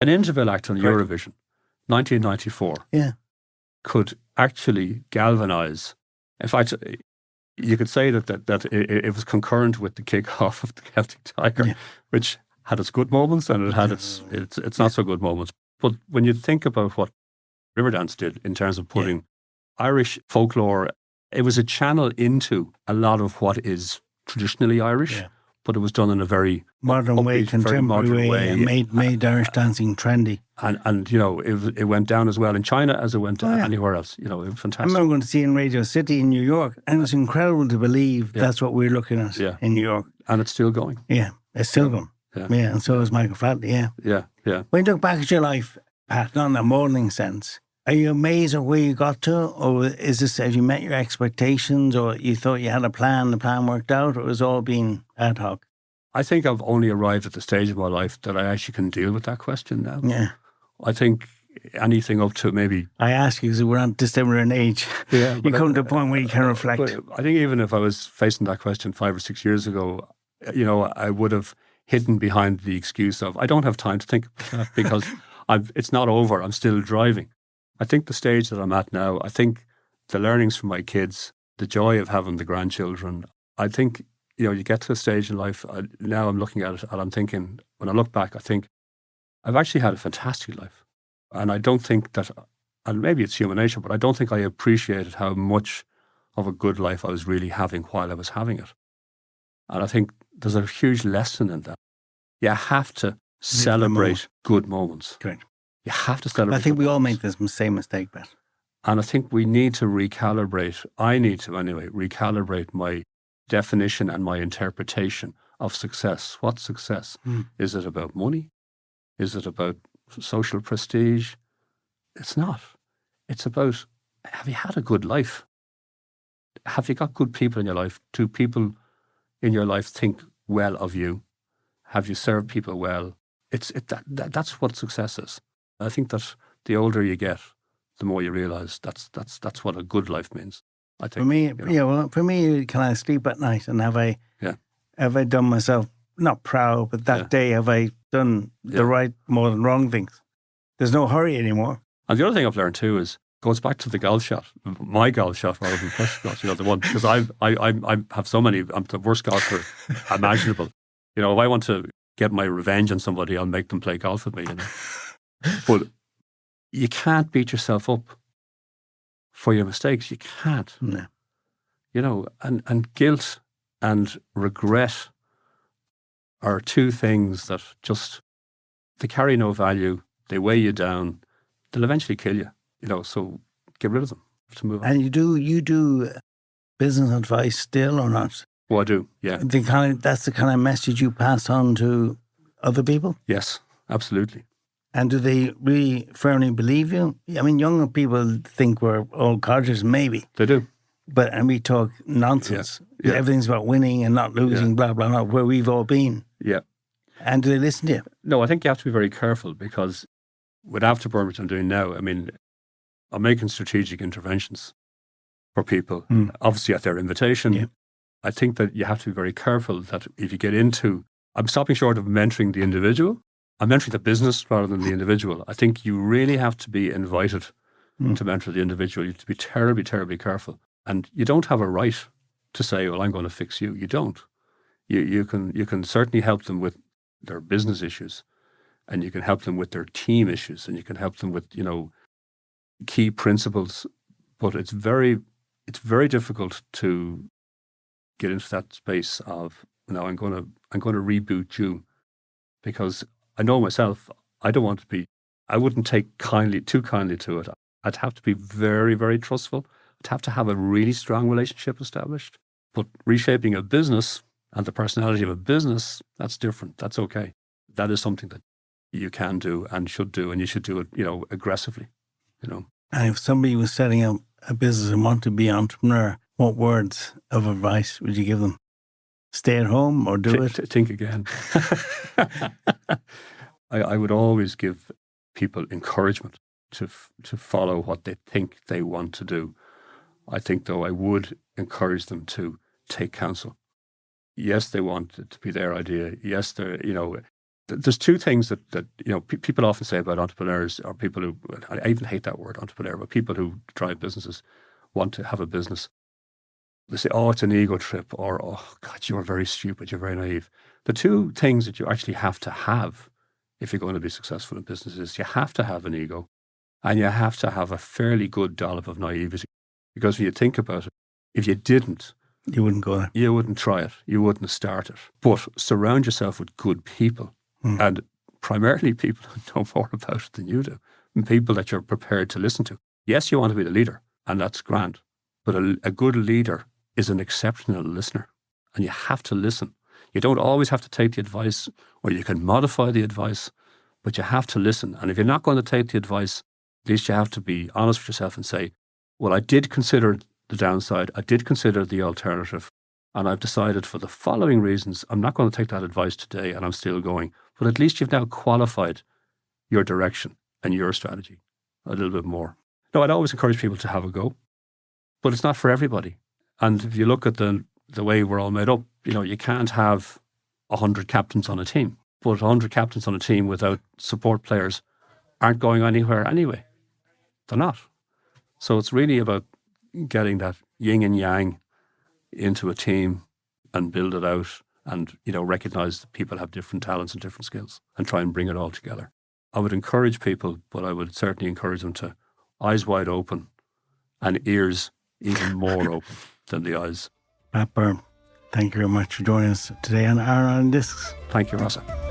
An interval act on Correct. Eurovision, 1994, Yeah. could actually galvanise. In fact, you could say that it was concurrent with the kick-off of the Celtic Tiger, Yeah. which had its good moments and it had its not so good moments. But when you think about what Riverdance did in terms of putting Irish folklore, it was a channel into a lot of what is traditionally Irish, but it was done in a very modern way, upbeat, very contemporary modern way, and made Irish dancing trendy. And you know, it went down as well in China as it went anywhere else. You know, it was I fantastic. remember going to see in Radio City in New York, and it was incredible to believe that's what we're looking at in New York. And it's still going. Yeah, it's still going. Yeah, and so is Michael Flatley, Yeah. When you look back at your life, Pat, not in a modelling sense, are you amazed at where you got to? Or is this, have you met your expectations, or you thought you had a plan, the plan worked out, or was all being ad hoc? I think I've only arrived at the stage of my life that I actually can deal with that question now. Yeah. I think anything up to maybe... I ask you because we're not dissimilar in age. Yeah, you come to a point where you can reflect. But I think even if I was facing that question 5 or 6 years ago, you know, I would have hidden behind the excuse of, I don't have time to think about that because it's not over. I'm still driving. I think the stage that I'm at now, I think the learnings from my kids, the joy of having the grandchildren, I think, you know, you get to a stage in life, now I'm looking at it and I'm thinking, when I look back, I think I've actually had a fantastic life. And I don't think that, and maybe it's human nature, but I don't think I appreciated how much of a good life I was really having while I was having it. And I think there's a huge lesson in that. You have to celebrate good moments. Correct. You have to celebrate. I think we all make this same mistake, Pat. And I think we need to recalibrate, I need to anyway, recalibrate my definition and my interpretation of success. What's success? Is it about money? Is it about social prestige? It's not. It's about, have you had a good life? Have you got good people in your life? Do people in your life think well of you? Have you served people well? That's what success is. I think that the older you get, the more you realise that's what a good life means. I think. For me, can I sleep at night and have I done myself not proud, but that day have I done the right more than wrong things? There's no hurry anymore. And the other thing I've learned too is goes back to the golf shot, my golf shot rather than push shot. You know, the one because I have so many. I'm the worst golfer imaginable. You know, if I want to get my revenge on somebody, I'll make them play golf with me. You know, but you can't beat yourself up for your mistakes. You can't. No. You know, and guilt and regret are two things that just, they carry no value. They weigh you down. They'll eventually kill you. You know, so get rid of them to move on. And you do business advice still or not? Well, I do, yeah. That's the kind of message you pass on to other people? Yes, absolutely. And do they really firmly believe you? I mean, younger people think we're old codgers, maybe. They do. And we talk nonsense. Yeah. Everything's about winning and not losing, blah, blah, blah, where we've all been. Yeah. And do they listen to you? No, I think you have to be very careful because with After which I'm doing now, I mean, I'm making strategic interventions for people, obviously at their invitation. Yeah. I think that you have to be very careful that if you get into, I'm stopping short of mentoring the individual. I'm mentoring the business rather than the individual. I think you really have to be invited to mentor the individual. You have to be terribly, terribly careful. And you don't have a right to say, well, I'm going to fix you. You don't. You can certainly help them with their business issues, and you can help them with their team issues, and you can help them with, you know, key principles. But it's very difficult to get into that space of, no, I'm going to reboot you, because I know myself, I don't want to be, I wouldn't take too kindly to it. I'd have to be very, very trustful. I'd have to have a really strong relationship established. But reshaping a business and the personality of a business, that's different. That's okay. That is something that you can do and should do, and you should do it, you know, aggressively, you know. And if somebody was setting up a business and wanted to be an entrepreneur, what words of advice would you give them? Stay at home or do it? Think again. I would always give people encouragement to follow what they think they want to do. I think, though, I would encourage them to take counsel. Yes, they want it to be their idea. Yes, There's two things that people often say about entrepreneurs, or people who, I even hate that word entrepreneur, but people who drive businesses, want to have a business. They say, oh, it's an ego trip, or, oh God, you're very stupid, you're very naive. The two things that you actually have to have if you're going to be successful in business is you have to have an ego, and you have to have a fairly good dollop of naivety. Because when you think about it, if you didn't, you wouldn't go there. You wouldn't try it. You wouldn't start it. But surround yourself with good people, and primarily people who know more about it than you do, and people that you're prepared to listen to. Yes, you want to be the leader, and that's grand. But a good leader is an exceptional listener, and you have to listen. You don't always have to take the advice, or you can modify the advice, but you have to listen. And if you're not going to take the advice, at least you have to be honest with yourself and say, well, I did consider the downside, I did consider the alternative, and I've decided for the following reasons, I'm not going to take that advice today, and I'm still going. But at least you've now qualified your direction and your strategy a little bit more. No, I'd always encourage people to have a go, but it's not for everybody. And if you look at the way we're all made up, you can't have 100 captains on a team. But 100 captains on a team without support players aren't going anywhere anyway. They're not. So it's really about getting that yin and yang into a team and build it out, and recognize that people have different talents and different skills, and try and bring it all together. I would encourage people, but I would certainly encourage them to eyes wide open and ears even more open than the eyes. Pat Byrne, thank you very much for joining us today on Iron on Discs. Thank you, Rossa.